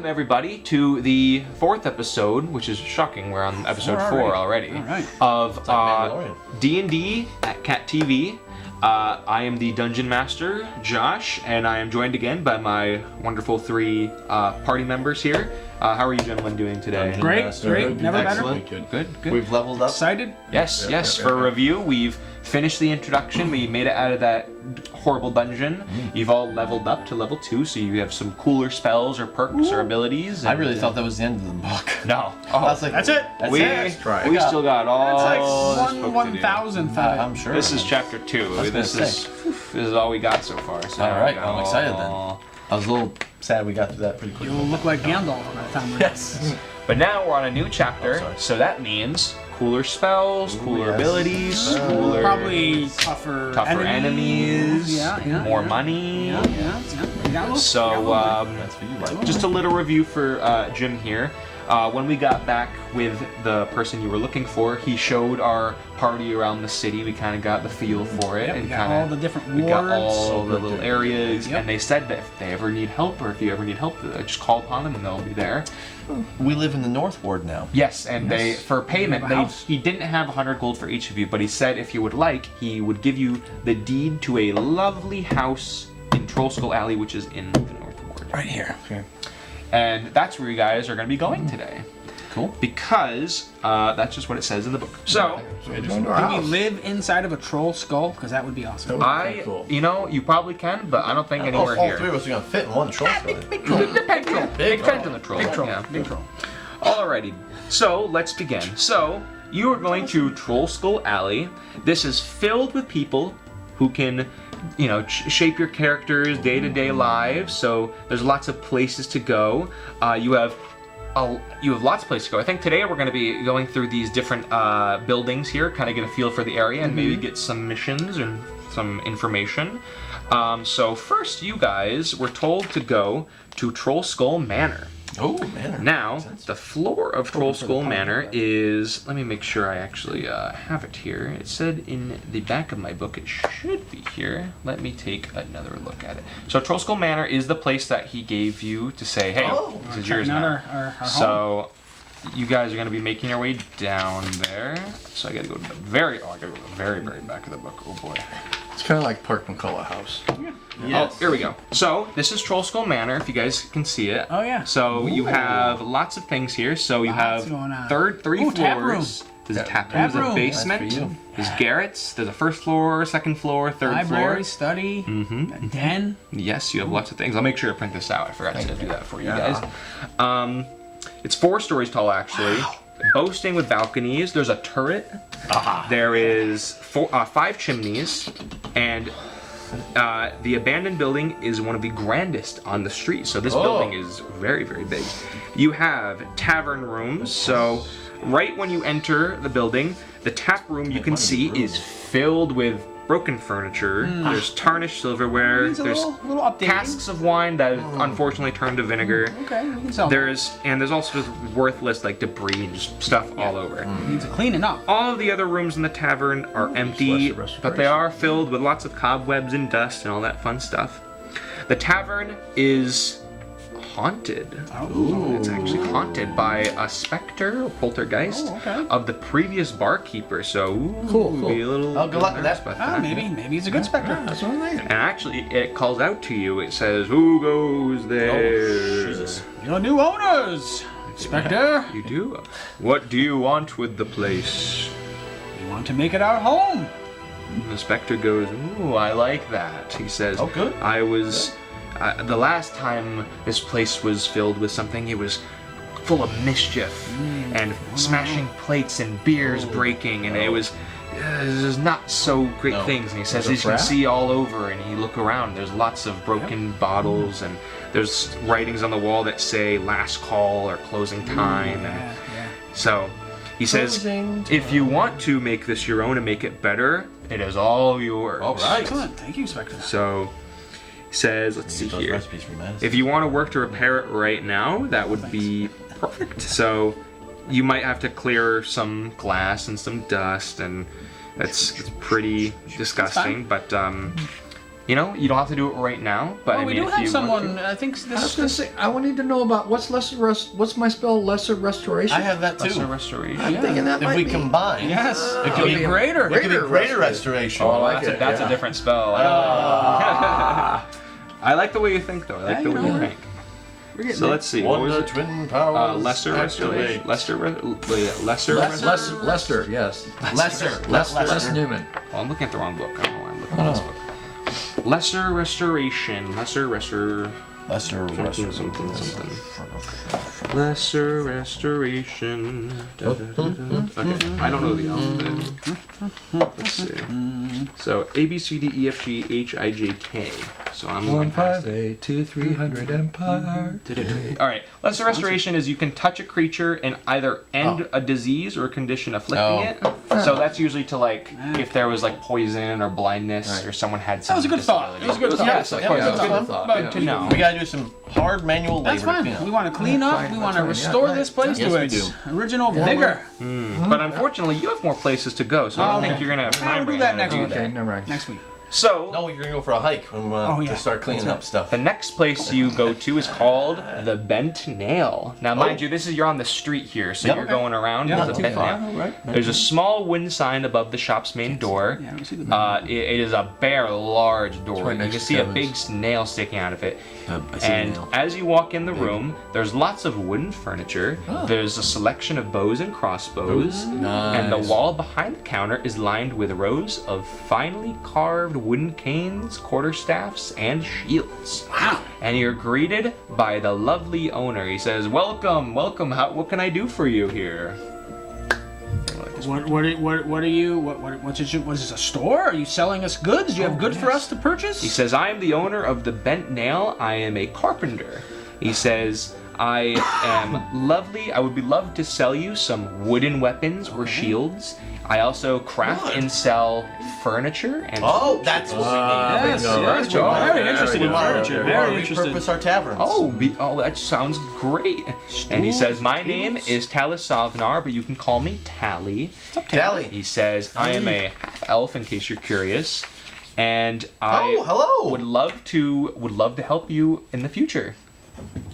everybody, to the 4th episode, which is shocking. We're on episode 4 already. Of D&D at CAT-TV. I am the Dungeon Master, Josh, and I am joined again by my wonderful 3 party members here. How are you gentlemen doing today? Great. Never Excellent. better. Good. We've leveled up. Excited? Yes. For review, we've finished the introduction. We made it out of that horrible dungeon. You've all leveled up to level 2, so you have some cooler spells or perks or abilities. I really thought that was the end of the book. No. I was like, That's it. We still got all. That's like 1/1000th. I'm sure. This is chapter 2. This is all we got so far. So all right, I'm excited then. I was a little sad we got through that pretty quickly. You'll look like Gandalf by the time we're Yes. But now we're on a new chapter, so that means cooler spells, cooler abilities, cooler, probably tougher enemies, more money. Yeah. So, That's what you like. just a little review for Jim here. When we got back with the person you were looking for, he showed our party around the city. We kind of got the feel for it, and we got all the different wards. We got all the little areas, and they said that if they ever need help, or if you ever need help, just call upon them and they'll be there. We live in the North Ward now. Yes, and they for payment, he didn't have 100 gold for each of you, but he said if you would like, he would give you the deed to a lovely house in Troll Skull Alley, which is in the North Ward. Right here. Okay. And that's where you guys are going to be going today. Cool. Because that's just what it says in the book. So, Do we live inside of a troll skull? Because that would be awesome. you probably can, but I don't think anywhere all here. 3 of us are going to fit in one troll. Big troll. Big troll. Depends on the troll. Big troll. Alrighty, so let's begin. So, you are going to Troll Skull Alley. This is filled with people who can, shape your characters' day-to-day lives. So there's lots of places to go. You have lots of places to go. I think today we're going to be going through these different buildings here, kind of get a feel for the area, and maybe get some missions and some information. So first, you guys were told to go to Troll Skull Manor. Oh, Manor. Now, the floor of Troll Skull Manor is... Let me make sure I actually have it here. It said in the back of my book it should be here. Let me take another look at it. So, Troll Skull Manor is the place that he gave you to say, hey, this is yours now. Our So, you guys are going to be making your way down there. So, I got to go to the very back of the book. Oh, boy. It's kind of like Park McCullough House. Yes. Oh, here we go. So, this is Troll Skull Manor, if you guys can see it. Oh, yeah. So, you have lots of things here. So, you have three floors. There's a tap room. There's a basement. There's garrets. There's a first floor, second floor, third floor. Library, study, a den. Yes, you have lots of things. I'll make sure to print this out. I forgot to do that for you guys. It's 4 stories tall, actually. Wow. Boasting with balconies. There's a turret. There is 5 chimneys, and the abandoned building is one of the grandest on the street. So this building is very, very big. You have tavern rooms. So right when you enter the building, the tap room you can see is filled with broken furniture. There's tarnished silverware. There's casks of wine that have unfortunately turned to vinegar. Okay, we can sell there's also worthless debris and just stuff all over. Needs a cleaning up. All of the other rooms in the tavern are empty, but they are filled with lots of cobwebs and dust and all that fun stuff. The tavern is haunted. It's actually haunted by a specter or poltergeist of the previous barkeeper. So cool. Be a little good luck with that. Maybe it's a good specter. That's what I'm thinking. And actually, it calls out to you. It says, "Who goes there?" Jesus. Your new owners, Spectre. You do. What do you want with the place? We want to make it our home. The specter goes, "Ooh, I like that." He says, "Oh, good. I was." The last time this place was filled with something, it was full of mischief and smashing plates and beers breaking, and it was not so great things. And he says, as you can see all over, and you look around, there's lots of broken bottles, and there's writings on the wall that say last call or closing time. And so he says, if you want to make this your own and make it better, it is all yours. All right. Excellent. Thank you, Spectre. So says, let's see here. If you want to work to repair it right now, that would be perfect. So you might have to clear some glass and some dust, and it's pretty disgusting. But You know, you don't have to do it right now, but Well, I mean, we do if have you someone. want I think I was gonna this. say, I need to know about what's my spell, lesser restoration. I have that to. Lesser too. restoration. I'm thinking that If might we be. combine, Yes, it it could could be greater. It could be greater restoration. restoration. Oh, I like that's it, that's yeah. a different spell. I like the way you think, though. I like Yeah, the you way know you what? think. We're getting So there. let's see. What was Wonder it? twin powers. Lesser restoration. activate. Lester, yes. Lesser. Newman. Oh, I'm looking at the wrong book. I don't know why I'm looking at this book. Lesser restoration. Lesser something. Lesser restoration. Okay, I don't know the alphabet. Let's see. So A B C D E F G H I J K. So I'm 1, 5, 8, 2, 300 Empire. All right. Lesser restoration is you can touch a creature and either end a disease or a condition afflicting it. So that's usually to like if there was like poison or blindness or someone had some. That was a good thought. It was a good thought. Yes, of course. Yeah, It's good good thought. good to know. We gotta do some hard manual labor. That's to fine. clean up. We want to clean up. fine, We that's want to fine, yeah, restore right. this place Yes, to we its do. original vigor. But unfortunately, you have more places to go, so I don't Okay. think you're gonna have time. We'll do right that now to next do week. that. Okay, never mind. Next week. So No, you're gonna go for a hike when Oh, yeah. to start cleaning up stuff. the next place you go to is called the Bent Nail. Now, mind you, this is you're on the street here, so Yep. you're going around. Yeah, There's not a too Bent far. Nail. There's a small wooden sign above the shop's main door. Yeah, I don't see the It is a bare, large door. right You next can to see a Kevin's. big nail sticking out of it. I see a And nail. as you walk in the room, there's lots of wooden furniture. There's a selection of bows and crossbows. And the wall behind the counter is lined with rows of finely carved wooden canes, quarterstaffs, and shields. Wow. And you're greeted by the lovely owner. He says, "Welcome, welcome. What can I do for you here?" What are you? What is this? A store? Are you selling us goods? Do you have goods for us to purchase? He says, "I am the owner of the Bent Nail. I am a carpenter." He says, "I am lovely. I would be loved to sell you some wooden weapons or shields. I also craft and sell furniture and Oh, that's what we need. Yes, Bingo. yes, we're very interested in We wanna- furniture. we wanna Very interested. repurpose our taverns. Oh, that sounds great." And he says, "My name is Talisavnar, but you can call me Tally." Tally. He says, "I am a half elf, in case you're curious, and I Oh, hello. would love to help you in the future."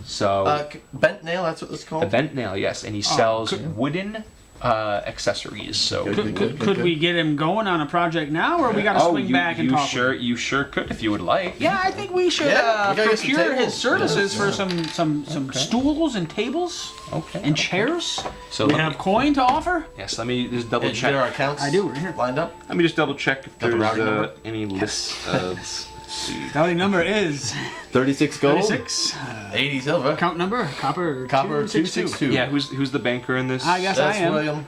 So Bent nail. That's what it's called. a Bent Nail, yes, and he sells wooden accessories. So Could we get him going on a project now, or we got to swing back and talk? you sure could if you would like. Yeah, I think we should Yeah, we gotta get some procure his tables. services for some stools and tables Okay. and chairs. So We let have me, coin to offer. yes, let me just double Did you get our check. accounts? I do, right here. Lined up. Let me just double check if Got the there's routing number? any list of. Let's see. Routing number is 36 gold. 36. 80 silver. Account number copper Copper 262. 262. Yeah, who's the banker in this? I guess That's I am. William.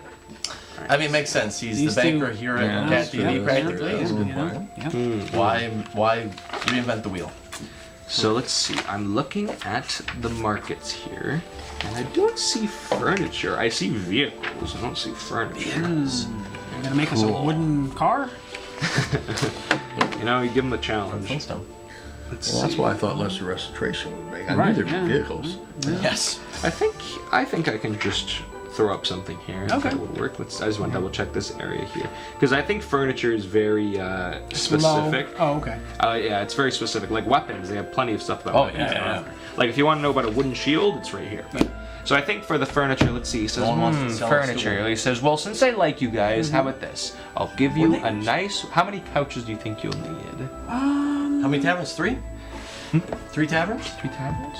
I mean, it makes sense. He's These the banker two- here Yeah, at that's CAT-TV, true. practically. Yeah, He's a good yeah, point. yeah. Why reinvent the wheel? So let's see. I'm looking at the markets here, and I don't see furniture. I see vehicles. I don't see furniture. You're gonna make us a wooden car? You know, you give them a challenge. Flintstone. Let's Well, that's see. why I thought lesser restoration would make. I Right, knew there'd yeah. be vehicles. Yes. I think I can just throw up something here. If Okay. that would work. I just want to double check this area here because I think furniture is very specific. Low. Oh, okay. Yeah, it's very specific. Like weapons, they have plenty of stuff about Oh, weapons. yeah. Like if you want to know about a wooden shield, it's right here. So I think for the furniture, let's see. He says, No one wants to sell us furniture. the He says, well, since I like you guys, how about this? I'll give you a nice. How many couches do you think you'll need? How many taverns? 3? 3 taverns? 3 taverns?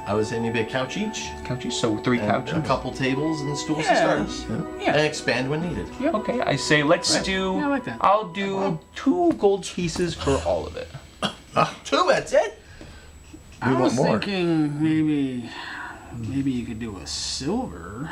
I would say maybe a couch each. Couches. So 3 And couches. a couple tables and stools Yeah. to start us. Yeah. And expand when needed. Okay, I say let's do. Yeah, I like that. I'll do 2 gold pieces for all of it. 2, that's it? I want was more. thinking maybe you could do a silver.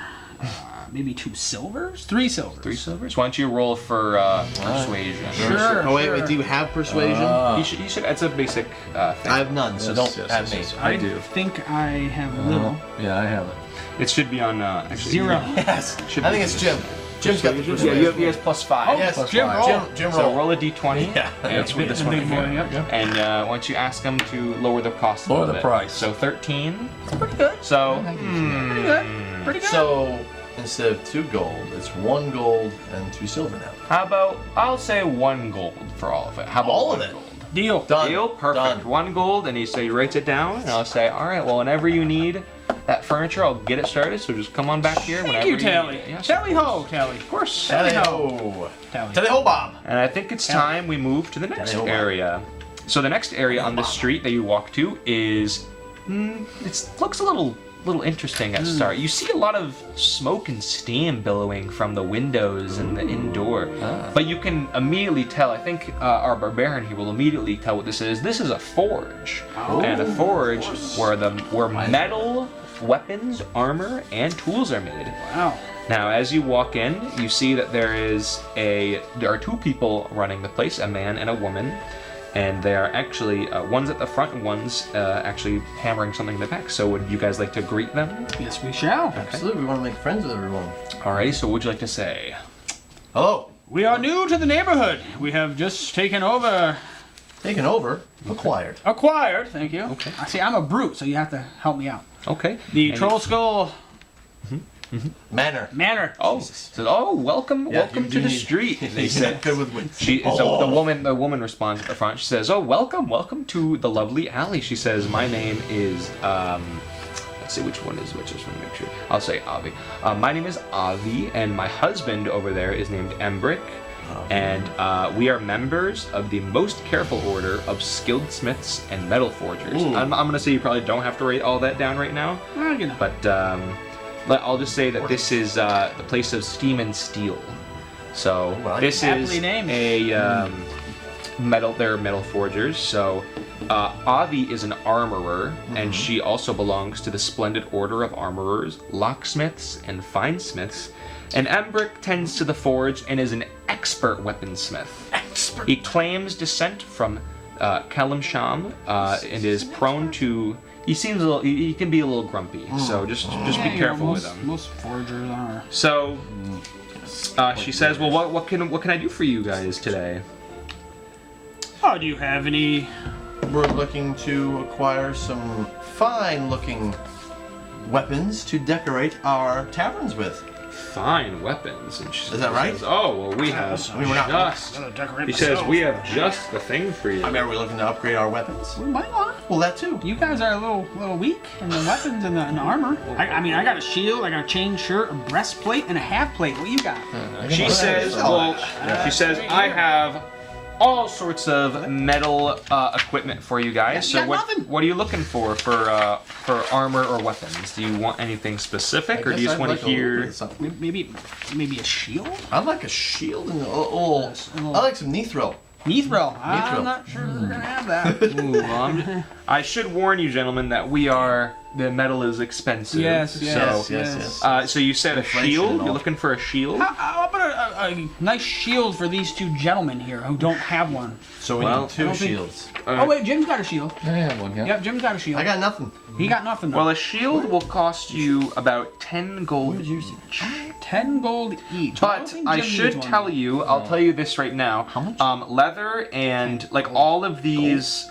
Maybe 2 silvers? 3 silvers. 3 silvers. Why don't you roll for persuasion? Sure. Oh, wait, sure. do you have persuasion? You should. It's a basic thing. I have none, so don't yes, have yes, me. yes. I do. think I have a little. Yeah, I have it. It should be on actually 0. Yes. Should I be think it's Jim. Jim's got the Yeah, persuasion. he has +5. Yes, Plus Jim, 5. roll. Jim So roll. roll a d20. Yeah. That's with this The one big boy, here. yep. And why don't you ask them to lower the cost a Lower little the bit. price. So 13. Pretty good. So Pretty good. Pretty good. So instead of 2 gold, it's 1 gold and 2 silver now. how about I'll say 1 gold for all of it. How about All of 1 it? gold? Deal. Done. Deal? Perfect. Done. 1 gold, and he writes it down, and I'll say, all right, well, whenever you need that furniture, I'll get it started, so just come on back here whenever Thank you, need Tally. it. Yes, Tally ho, Tally. of course. Tally Tally ho. Tally. Tally ho, Bob. And I think it's time we move to the next Tally ho, Bob. area. So the next area on this street that you walk to is, it looks a little interesting at start. You see a lot of smoke and steam billowing from the windows and the indoor, but you can immediately tell. I think our barbarian here will immediately tell what this is. This is a forge, and a forge where metal weapons, armor, and tools are made. Wow. Now, as you walk in, you see that there are 2 people running the place, a man and a woman. And they are actually, one's at the front and one's actually hammering something in the back. So would you guys like to greet them? Yes, we shall. Absolutely, we want to make friends with everyone. Alrighty, so what would you like to say? Hello. We are new to the neighborhood. We have just taken over. Taken over. Acquired. Acquired, thank you. Okay. I see, I'm a brute, so you have to help me out. Okay. The And Troll Skull Manor. Manor. Oh, says, welcome Yeah, to you the need- street. They He's said. not good with wits. The woman responds at the front. She says, "Oh, welcome to the lovely alley." She says, "My name is let's see which one is which. Just want to make sure. I'll say Avi. My name is Avi, and my husband over there is named Embrick, and we are members of the most careful order of skilled smiths and metal forgers." I'm gonna say you probably don't have to write all that down right now, but I'll just say that this is the place of steam and steel. So Well, this is aptly named. a they're metal forgers. So Avi is an armorer, and she also belongs to the splendid order of armorers, locksmiths, and finesmiths. And Embrick tends to the forge and is an expert weaponsmith. Expert. He claims descent from Kalimsham and is prone to. He seems a little. He can be a little grumpy, so just be careful with him. Most forgers are. So she says, "Well, what can I do for you guys today?" Oh, do you have any? We're looking to acquire some fine-looking weapons to decorate our taverns with. Fine weapons. And she Is that right? says, "Oh, well, we have I mean, we're not- just." Gotta decorate He says, myself. "We have just the thing for you." I mean, are we looking to upgrade our weapons? We might not. Well, that too. You guys are a little weak in the weapons and the armor. I mean, I got a shield, I got a chain shirt, a breastplate, and a half plate. What you got? She says, "I have all sorts of metal equipment for you guys. You So got nothing. what are you looking for armor or weapons? Do you want anything specific, or do you just want to hear?" Maybe a shield? I'd like a shield and I like some Nithril. Mithril. I'm Mithril. not sure they're gonna have that. Ooh, well, I should warn you, gentlemen, that the metal is expensive. Yes. So you said a Inflation shield? and all. You're looking for a shield? How about a nice shield for these 2 gentlemen here who don't have one? So we Well, need 2 I don't think- shields. Oh wait, Jim's got a shield. I have one, yeah. Yep, Jim's got a shield. I got nothing. He got nothing though. Well, a shield will cost you about 10 gold each. 10 gold each. don't But think I Jim should needs tell one. you, I'll tell you this right now. How much? Leather and like all of these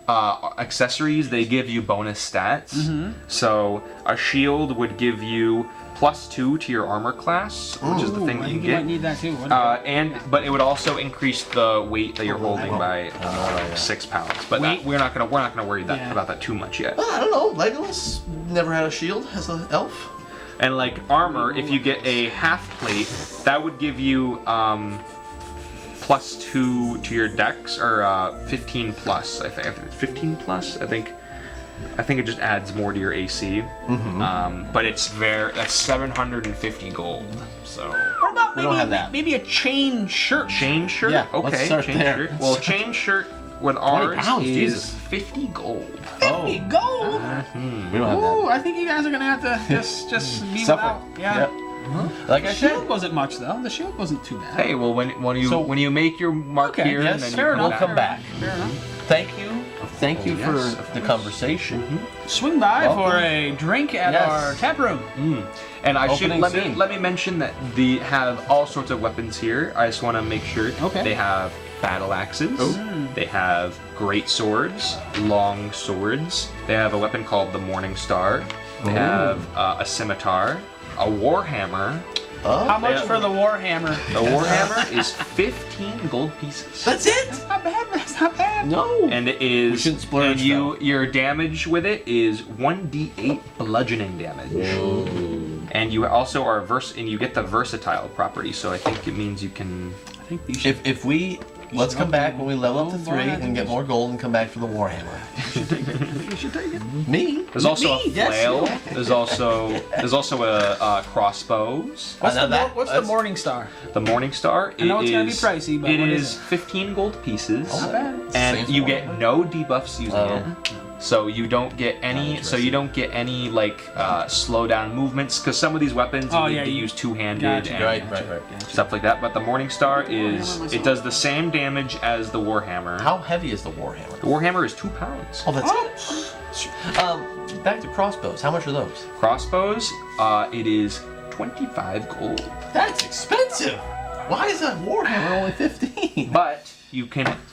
accessories, they give you bonus stats. So a shield would give you +2 to your armor class, which is the Ooh, thing I that you think you might get. need that too. But it would also increase the weight that you're holding by 6 pounds. But we're not gonna worry about that too much yet. I don't know. Legolas never had a shield as an elf. And like armor, if you get a half plate, that would give you +2 to your dex, or 15 plus. I think 15 plus. I think it just adds more to your AC. But that's 750 gold. So What about We don't have that. maybe a chain shirt? chain shirt. Yeah, Okay. let's start chain there. shirt. Well, chain shirt with ours pounds, is Jesus. 50 gold. 50 gold. We don't have that. Ooh, I think you guys are gonna have to just be Suffer. without. Yeah. Like I The said, shield wasn't much though. The shield wasn't too bad. Hey, well, when you make your mark Okay, here, yes, and then fair you enough. we'll come back. Fair enough. Thank you yes, for of the conversation. Swing by Welcome. for a drink at Yes. our tap room. And I should Opening let me mention that they have all sorts of weapons here. I just want to make sure. Okay. They have battle axes. They have great swords, long swords. They have a weapon called the Morning Star. They have a scimitar, a warhammer, Oh, How much for the Warhammer? The Warhammer is 15 gold pieces. That's it? That's not bad, but that's not bad. No. And it is. We shouldn't splurge, And your damage with it is 1d8 bludgeoning damage. And you also are and you get the versatile property. So I think it means you can. I think you should. If we let's come back when we level up to 3 and get more gold and come back for the Warhammer. You should take it. Me? There's also Me, a yes. flail. There's also a crossbows. What's the that's- Morning Star? The Morning Star. I know it's gonna be pricey, but it what is is it? 15 gold pieces. Not bad. And Same you for get one. no debuffs using it. So you don't get any. So you don't get any like slow down movements because some of these weapons you need to use two-handed Gotcha. and Right. stuff like that. But the Morning Star it does the same damage as the Warhammer. How heavy is the Warhammer? The Warhammer is 2 pounds. Oh, that's it. Back to crossbows. How much are those? Crossbows, it is 25 gold. That's expensive. Why is a Warhammer only 15? But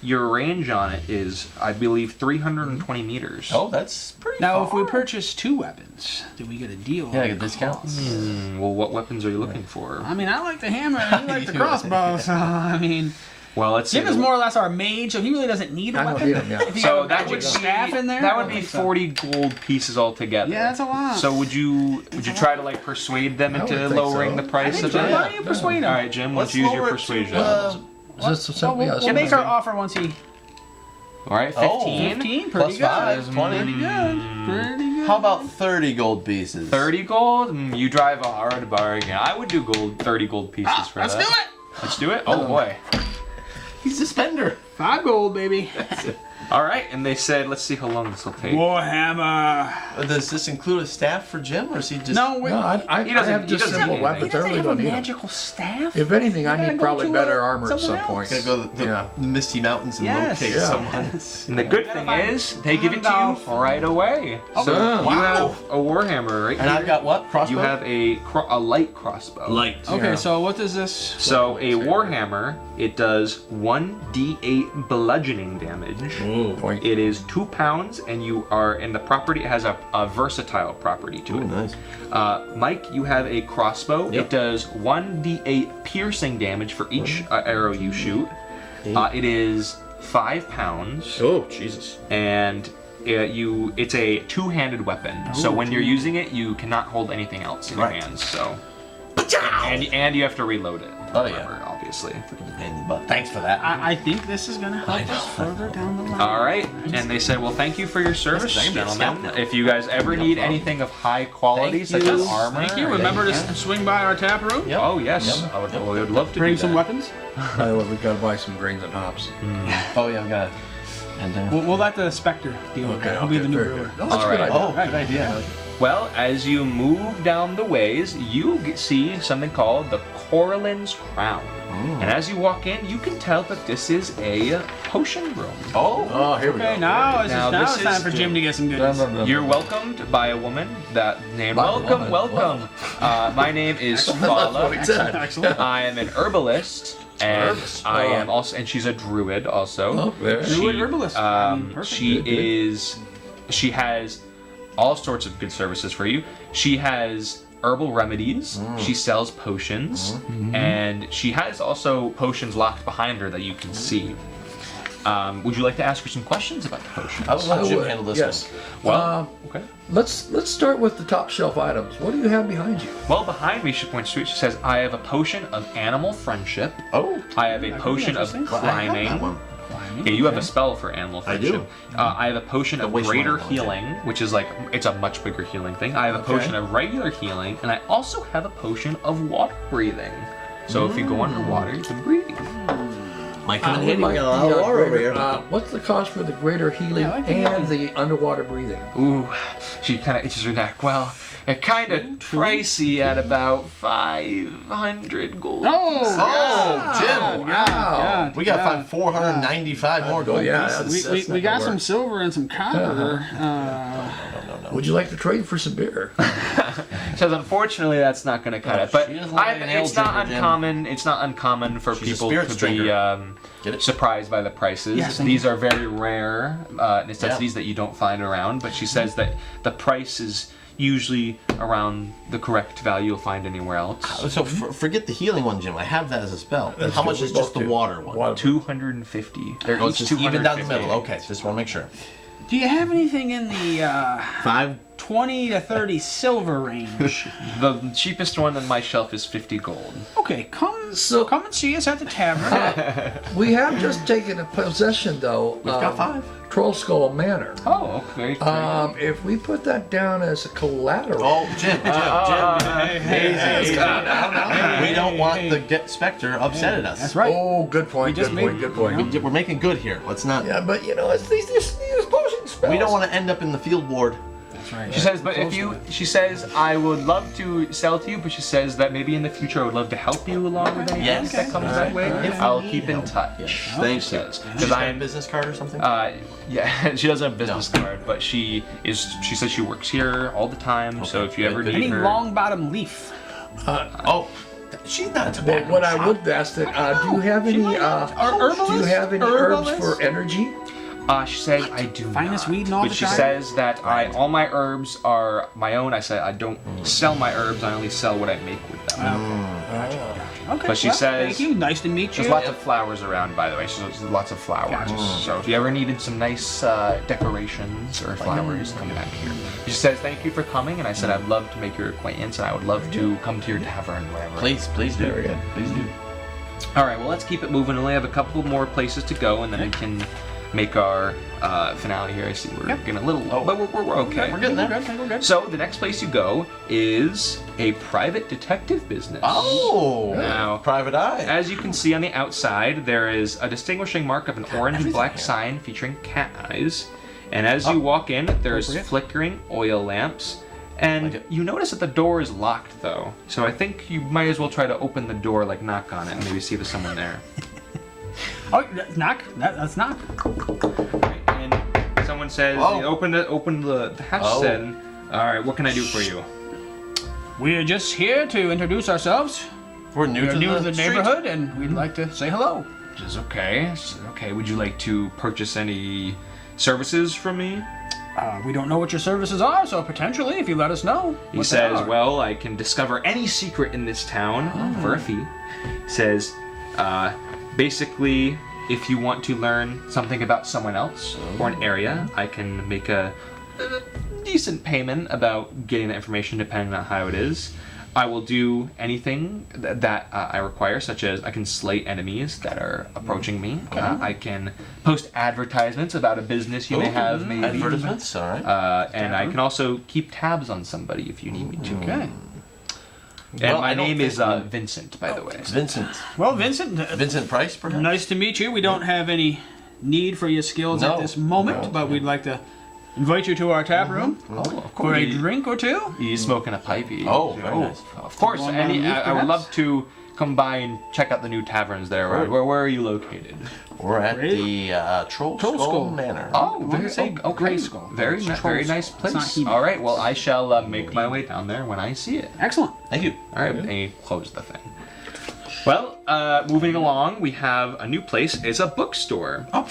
your range on it is, I believe, 320 meters. Oh, that's pretty Now, far. if we purchase 2 weapons, do we get a deal? Yeah, on get the discounts. cost? Well, what weapons are you looking for? I mean, I like the hammer and you like the crossbow, so I mean, Well, let's Jim see. is more or less our mage, so he really doesn't need a I don't weapon. need 'em, yeah. If you So have a that magic would be staff in there. That I would don't be think so. 40 gold pieces altogether. Yeah, that's a lot. So would you try to like persuade them I would into think lowering so. the price Hey, of Jim, it? why don't you persuade him? All right, Jim, let's Let's use your lower it to, persuasion. Is this the simple? We'll Yeah, make our offer once he. All right, Oh, 15. 15, Plus pretty good. 5, 20. Pretty good. Pretty good. How about 30 gold pieces? 30 gold? You drive a hard bargain. I would do 30 gold pieces for Let's that. do it. Let's do it. Oh boy. He's a spender. 5 gold, baby. All right, and they said, let's see how long this will take. Warhammer. Does this include a staff for Jim, or is he just... No, we. No, I He doesn't- have he just doesn't simple need weapons. I really don't need 'em. staff. If anything, I gotta need go probably to, better armor at someone some point. Gonna go to the Yeah. Misty Mountains and Yes. locate Yeah. someone. And the good thing is, they give it to you right away. So wow. you have a warhammer right And here. I've got what? Crossbow? You have a light crossbow. light. Okay, Yeah. so what does this? So a warhammer, it does 1d8 bludgeoning damage. Point. It is 2 pounds, and the property has a versatile property to Ooh, it. nice. Mike, you have a crossbow. Yep. It does 1d8 piercing damage for each arrow you shoot. It is 5 pounds, Oh, Jesus. and it's a two-handed weapon. So when you're using it, you cannot hold anything else in your Right. hands. So, and you have to reload it. Oh, yeah. Remember, obviously. Pain in the butt. Thanks for that. I think this is gonna help us further down the line. All right, and they said, well, thank you for your service, That's gonna be a gentlemen. scout now. If you guys ever need anything of high quality, Thank such you. as armor, Thank you. Remember to swing by our tap room. Yep. Oh yes, Yep. I would love to Bring do some that. weapons. By the way, we gotta buy some grains and hops. Oh, yeah, I've got it. And, We'll let the Spectre deal with that. He'll be the new very brewer. good. Oh, that's All a good right. idea. oh, good idea. Well, as you move down the ways, you see something called the Corlin's Crown. And as you walk in, you can tell that this is a potion room. Oh, Oh, here we Okay, go. now Now it's this time is- for Jim to get some goodies. You're welcomed by a woman named By a Welcome, woman? welcome. My name is That's what he Fala. said. Excellent. I am an herbalist, and Herbalist. I Oh. am also, and she's a druid also. Oh, very She- Druid herbalist. I mean, perfect. She has all sorts of good services for you. She has herbal remedies. She sells potions, and she has also potions locked behind her that you can see. Would you like to ask her some questions about the potions? I would let I Jim would, handle this yes. one. Well, okay. Let's start with the top shelf items. What do you have behind you? Well, behind me, she points to it. She says, "I have a potion of animal friendship. Oh, I have a potion of interesting. climbing. that one. Yeah, you have a spell for animal I do. friendship. I have a potion of wasteland greater one, healing, which is like, it's a much bigger healing thing. I have a potion of regular healing, and I also have a potion of water breathing. So if you go underwater, you can breathe. Might I come in would handy. like We the, got a lot of water over greater- here. what's the cost for the greater healing Yeah, I like and the underwater breathing? Ooh, she kind of itches her neck. Well, it kind of pricey at about 500 gold. Oh, Jim. Yeah, We got to find 495 more gold yeah, pieces. that's- We got gonna some work. silver and some copper. Would you like to trade for some beer? Says unfortunately that's not going to cut it, but she doesn't look like an ale it's not drinker, Jim. uncommon. It's not uncommon for She's a people spirits to be drinker. Get it? surprised by the prices. Yes, thank These are very rare necessities that you don't find around. But she says that the price is usually around the correct value you'll find anywhere else. So forget the healing one, Jim. I have that as a spell. How much good. is We just the both do. water one? 250. They're Oh, each it's just even down the 250. middle. Okay, just want to make sure. Do you have anything in the 5. 20 to 30 silver range? The cheapest one on my shelf is 50 gold. Okay, come and see us at the tavern. We have just taken a possession, though. We've got 5. Troll Skull Manor. Oh, okay. If we put that down as a collateral. Oh, Jim. We don't want the specter upset at us. That's right. Oh, good point. just Good point. We're making good here. Let's not. Yeah, but it's these potion spells. We don't want to end up in the field ward. That's right. She says, but if you, she says, I would love to sell to you, but she says that maybe in the future I would love to help you along with anything Yes. that comes that way. If I'll we keep need in help. touch. Thanks, Says, She's because got a I'm, business card or something? yeah, she doesn't have a business card, but she says she works here all the time. So if you ever good. need Any her, long bottom leaf? Oh, she's not a But tobacco what I shop. would ask that, do you have any? Do you have any herbs for energy? she says I do Finest not. weed in all but the she shire? says that all my herbs are my own. I said I don't sell my herbs. I only sell what I make with them. Okay. But she says- thank you. Nice to meet you. There's lots of flowers around, by the way. So there's lots of flowers. So if you ever needed some nice decorations or flowers, come back here. She says, thank you for coming. And I said, I'd love to make your acquaintance. And I would love to come to your tavern, wherever. Please do. Very good. Please do. All right, well, let's keep it moving. We only have a couple more places to go, and then we can make our finale here. I see we're getting a little low, but we're okay. We're getting there. We're good. So the next place you go is a private detective business. Oh, Now, private eye. as you can see on the outside, there is a distinguishing mark of an orange and black here. sign featuring cat eyes. And as you walk in, there's Appropriate. flickering oil lamps. And you notice that the door is locked, though. So I think you might as well try to open the door, like knock on it, and maybe see if there's someone there. Oh, knock. Let's knock. And someone says, Oh. open the hatch, Oh. said, all right, what can I do for you? We're just here to introduce ourselves. We're new We're to new to the street. neighborhood, and we'd like to say hello. Which is okay. Okay, would you like to purchase any services from me? We don't know what your services are, so potentially, if you let us know. He what they says, are. well, I can discover any secret in this town for a fee. He says, basically, if you want to learn something about someone else or an area, I can make a decent payment about getting the information depending on how it is. I will do anything that I require, such as I can slay enemies that are approaching me. I can post advertisements about a business you may have, maybe. Advertisements, all right. And I can also keep tabs on somebody if you need me to. Okay. And Well, my I don't name is think Vincent, by the way. Vincent. Well, Vincent, Vincent Price, perhaps? nice to meet you. We don't have any need for your skills No. at this moment, but we'd like to invite you to our tap room Oh, of for a course. drink or two. He's smoking a pipe. Oh, very nice. Of course. One I would perhaps? love to come by and check out the new taverns there. Where are you located? We're at Great. the Troll Troll Skull Skull. Manor. Oh, very- say oh, okay. Grey Skull. Very, It's very Troll nice Skull. It's place. not He-Man. All right. Well, I shall make my way down there when I see it. Excellent. Thank you. All right, and he closed the thing. Well, moving along, we have a new place. It's a bookstore. Oh.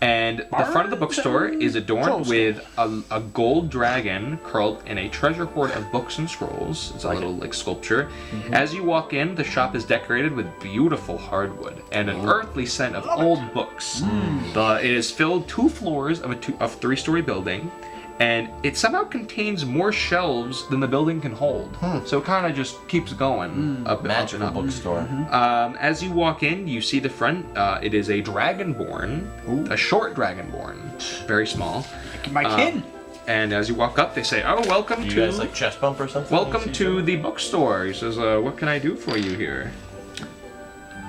And the front of the bookstore is adorned with a gold dragon curled in a treasure hoard of books and scrolls. It's a little sculpture. As you walk in, the shop is decorated with beautiful hardwood and an earthly scent of old books. It is filled 2 floors of a 3-story building, and it somehow contains more shelves than the building can hold. So it kind of just keeps going up and Magical up. bookstore. As you walk in, you see the front. It is a dragonborn, a short dragonborn, very small. My kid. And as you walk up, they say, "Oh, welcome Do you to guys like chest bump or something? welcome to the bookstore." He says, "What can I do for you here?"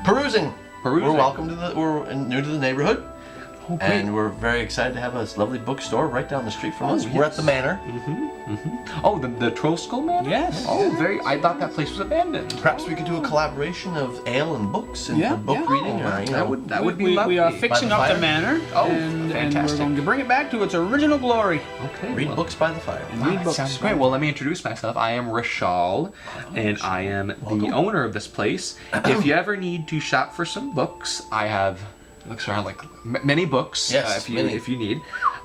Perusing. Perusing. We're welcome to we're new to the neighborhood. Oh, great. And we're very excited to have this lovely bookstore right down the street from us. yes. We're at the manor. Oh, the Troll Skull Man? Yes. Oh, very. I thought that place was abandoned. Perhaps we could do a collaboration of ale and books and Yeah, for book yeah. reading. Or, you know, That would be we lovely. are fixing By the up the fire? manor, Oh, and we're fantastic. going to bring it back to its original glory. Okay. read well, books by the fire. Read that books. sounds great. Well, let me introduce myself. I am Rashal, and I am the owner of this place. If you ever need to shop for some books, I have looks around like many books. Yes, if you many. need.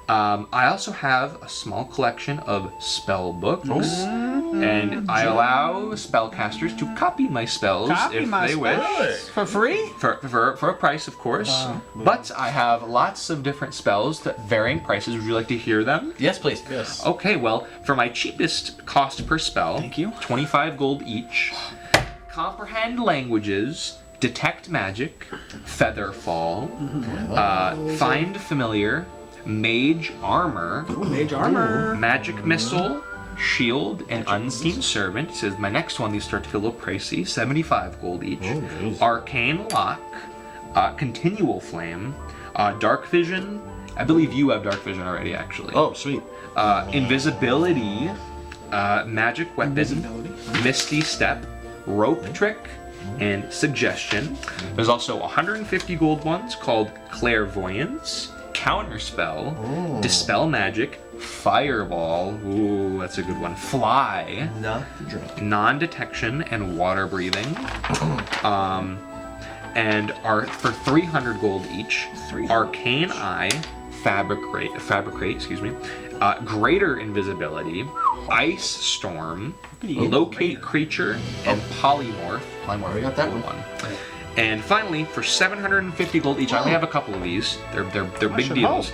I also have a small collection of spell books. And I allow spellcasters to copy my spells if they wish. For free? For a price, of course. But I have lots of different spells at varying prices. Would you like to hear them? Yes, please. Yes. Okay, well, for my cheapest cost per spell, Thank you. 25 gold each. Comprehend languages, detect magic, feather fall, find familiar, mage armor, Mage armor. magic missile, shield, and unseen servant. Says my next one, these start to feel a little pricey. 75 gold each. Arcane lock, continual flame, dark vision. I believe you have dark vision already, actually. Oh, sweet. Invisibility, magic weapon, misty step, rope trick, and suggestion. There's also 150 gold ones called clairvoyance, counterspell, dispel magic, fireball. Ooh, that's a good one. Fly, Not the drink. non-detection, and water breathing. And are for 300 gold each. Arcane eye, fabricate, excuse me. Greater invisibility, ice storm, locate creature, and polymorph. Polymorph, we got that one. And finally, for 750 gold each, I only have a couple of these. They're big deals.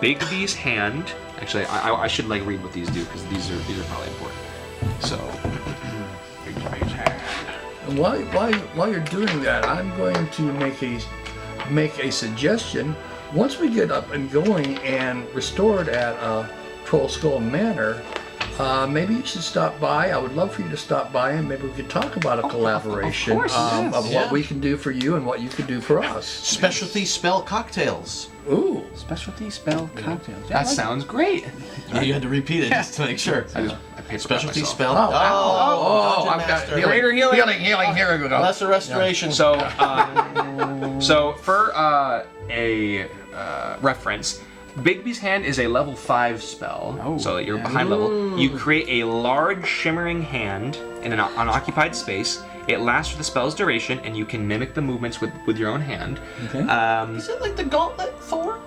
Bigby's hand. Actually, I should like read what these do because these are probably important. So, Bigby's hand. And while you're doing that, I'm going to make a suggestion. Once we get up and going and restored at Troll Skull Manor, maybe you should stop by. I would love for you to stop by and maybe we could talk about a collaboration of course, yes. of what we can do for you and what you can do for us. Specialty spell cocktails. Ooh. Specialty spell cocktails. That sounds great. You had to repeat it just to make sure. I paid for that Specialty myself. spell. Oh, Dungeon I've got Master. Greater healing. healing. Here we go. Lesser restoration. So, so for a reference, Bigby's Hand is a level 5 spell, so you're behind level. You create a large shimmering hand in an unoccupied space. It lasts for the spell's duration, and you can mimic the movements with your own hand. Okay. Is it like the gauntlet Thor?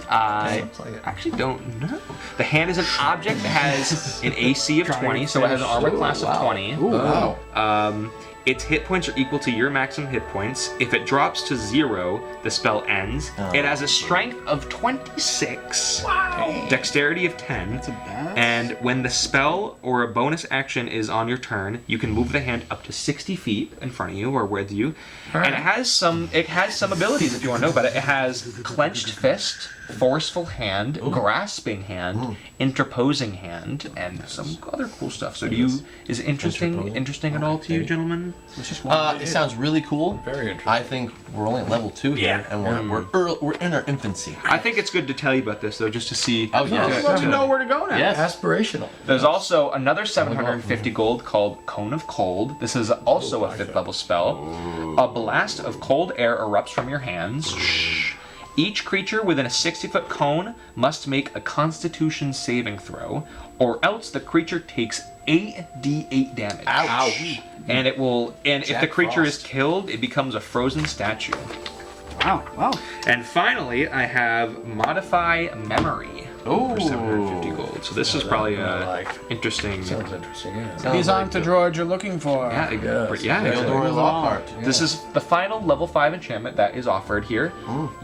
I actually don't know. The hand is an object that has an AC of 20, so it has an armor class of 20. Wow. Its hit points are equal to your maximum hit points. If it drops to 0, the spell ends. It has a strength of 26, dexterity of 10, That's a bad. and when the spell or a bonus action is on your turn, you can move the hand up to 60 feet in front of you or with you. And it has some abilities if you want to know about it. It has clenched fist, forceful hand, grasping hand, interposing hand, and some other cool stuff. So is it interesting at all to you, gentlemen? It sounds really cool. Very interesting. I think we're only at level 2 here, and we're in our infancy. I think it's good to tell you about this though, just to see. Oh, yes. Let you know where to go now. Yes. Aspirational. There's also another 750 gold called Cone of Cold. This is also a 5th level spell. A blast of cold air erupts from your hands. Each creature within a 60-foot cone must make a Constitution saving throw, or else the creature takes 8d8 damage. Ouch. And it will. And if the creature is killed, it becomes a frozen statue. Wow. And finally, I have Modify Memory for 750 gold. So this is probably interesting. Sounds interesting, yeah. He's on to droid you're looking for. Yeah, Yes. Eldora Lockhart. This is the final level 5 enchantment that is offered here.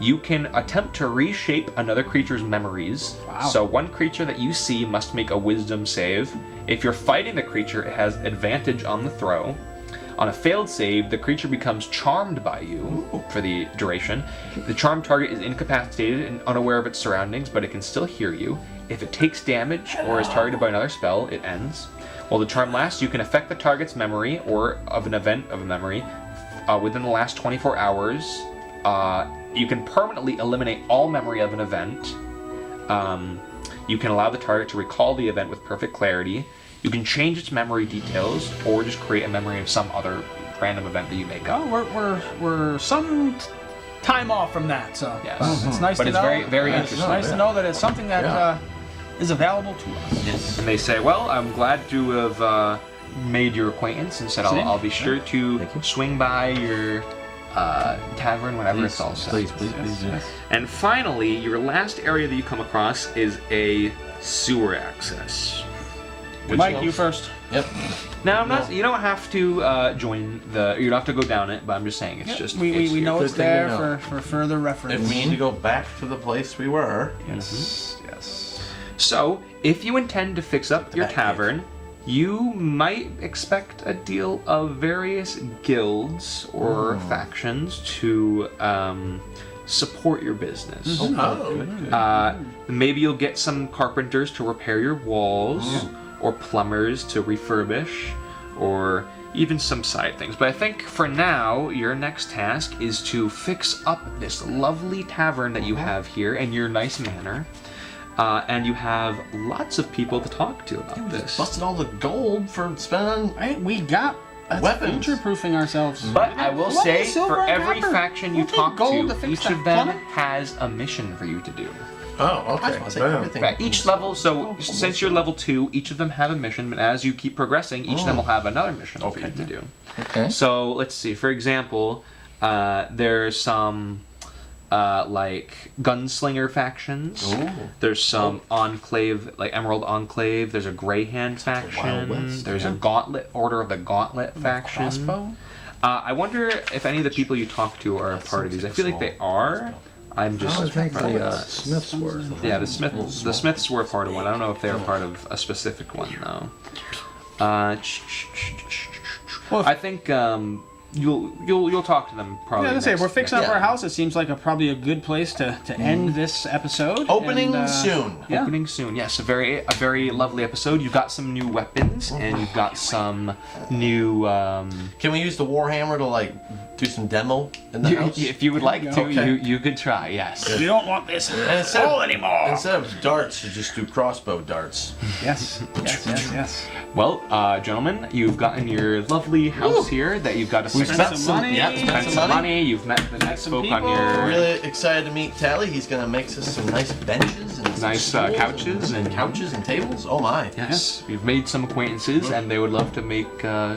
You can attempt to reshape another creature's memories. Wow. So one creature that you see must make a wisdom save. If you're fighting the creature, it has advantage on the throw. On a failed save, the creature becomes charmed by you for the duration. The charmed target is incapacitated and unaware of its surroundings, but it can still hear you. If it takes damage or is targeted by another spell, it ends. While the charm lasts, you can affect the target's memory or of an event of a memory within the last 24 hours. You can permanently eliminate all memory of an event. You can allow the target to recall the event with perfect clarity. You can change its memory details, or just create a memory of some other random event that you make up. Oh, we're some time off from that, so Yes. it's nice But to it's know. very, very It's interesting. nice to know that it's something that is available to us. Yes. And they say, well, I'm glad to have made your acquaintance, and said I'll be sure to swing by your tavern whenever it's all set. Please do. And finally, your last area that you come across is a sewer access. Mike, you first. Yep. Now, I'm not. You don't have to join the. You don't have to go down it, but I'm just saying it's just. We it's know here. it's Good thing to there know. for further reference. If we need to go back to the place we were. Yes. Yes. So, if you intend to fix up your Batcave. tavern, you might expect a deal of various guilds or factions to support your business. Maybe you'll get some carpenters to repair your walls, or plumbers to refurbish, or even some side things. But I think for now, your next task is to fix up this lovely tavern that you have here in your nice manner. And you have lots of people to talk to about this. Busted all the gold for spending on. We got Weapons. future-proofing ourselves. But I will What say, is silver for and every copper? faction you We'll take talk gold to, to fix each that of them plumbing. has a mission for you to do. Oh, okay. I say Boom. everything. Right, each level, so since you're level 2, each of them have a mission, but as you keep progressing, each of them will have another mission for you to do. Okay. So, let's see, for example, there's some, like, gunslinger factions. Ooh. There's some Enclave, like Emerald Enclave. There's a Greyhand faction. West, There's a Gauntlet, Order of the Gauntlet faction. Crossbow. I wonder if any of the people you talk to are a part of these. I feel like they are. I'm I just. would think the Smiths were. Yeah, the Smiths were part of one. I don't know if they're part of a specific one though. Well, I think you'll talk to them probably. Yeah, let's say next- we're fixing up Yeah. our house. It seems like probably a good place to end this episode. Opening And, soon. Yeah. Opening soon. Yes, a very lovely episode. You've got some new weapons and you've got some new. Can we use the Warhammer to like do some demo in the house? If you would like to, Okay. you could try. Yes. We don't want this And instead all of, anymore. instead of darts, you just do crossbow darts. Yes. Yes. Well, gentlemen, you've gotten your lovely house here that you've got to We've spend spent some money. Yeah, spent some money. You've met the nice some folk on people. your Really excited to meet Tally. He's gonna make us some nice benches and some Nice, stools couches and- couches and tables. Oh my! Yes, we've made some acquaintances, and they would love to make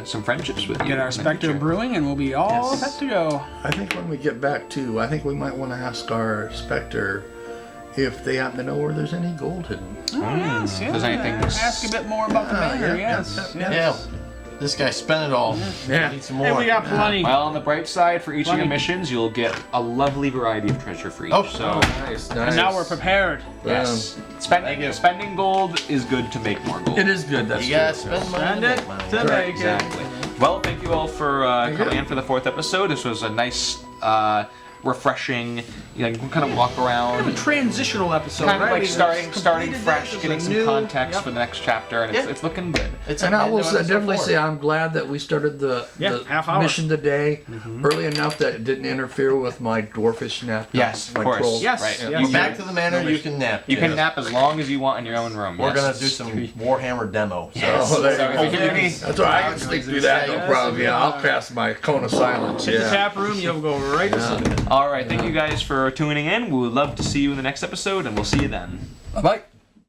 some friendships with you. Get our in the Spectre future. Brewing, and we'll be all Yes. set to go. I think when we get back to, I think we might want to ask our Spectre if they happen to know where there's any gold hidden. Oh, yes, If there's anything- Ask a bit more about the manor. yeah, Yes. yeah, Yeah, this guy spent it all. Yeah. Need some more. And we got plenty. Well, on the bright side, for each of your Plenty. missions, you'll get a lovely variety of treasure for each. Oh, so Nice, And now we're prepared. yes, Thank you. spending gold is good to make more gold. It is good. That's You gotta true. spend money Spend to it make money. to make it. Exactly. Well, thank you all for coming in for the 4th episode. This was a nice, refreshing. You know, you can kind of walk around. Transitional episode, Kind of right? like We starting completed fresh, that. getting There's a some new- context Yep. for the next chapter, and Yeah. it's looking good. It's And I will episode definitely 4. say I'm glad that we started the half hour. mission today early enough that it didn't interfere with my dwarfish nap. Yes, of my course. troll. Yes, Right. yes. You Back to the manor. You can nap. You can Yes. nap as long as you want in your own room. We're yes. gonna do some Warhammer demo. So. Oh, there you So go. if you can do me- That's all right. I can sleep through that. No problem. Yeah, I'll cast my cone of silence. Hit the Yeah. tap room, you'll go right to sleep. All right, thank you guys for tuning in. We would love to see you in the next episode, and we'll see you then. Bye.